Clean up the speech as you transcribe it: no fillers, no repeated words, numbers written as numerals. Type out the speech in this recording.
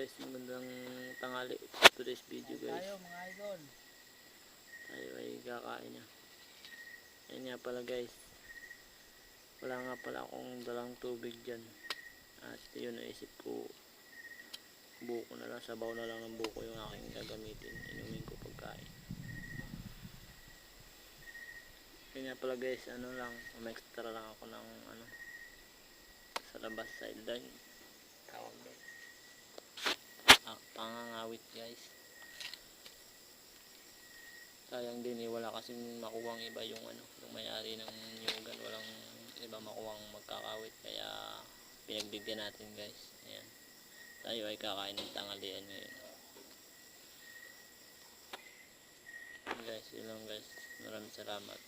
guys, magandang tanghali. Today's video guys, Tayo mga idol. tayo ay kakain na. Ayun nga pala guys, wala nga pala akong dalang tubig dyan. At yun, naisip ko buko na lang, sabaw na lang ng buko yung aking gagamitin. Inumin ko pagkain. Ayun nga pala guys, ano lang, extra lang ako ng ano sa labas, sideline tawag doon, pangangawit guys. Sayang din wala kasing makuwang iba yung ano, yung may-ari ng Nyugan, walang iba makuwang magkakawit, kaya pinagbigyan natin guys. Ayan, tayo ay kakain ng tanghalian ngayon guys. Yun lang guys, maraming salamat.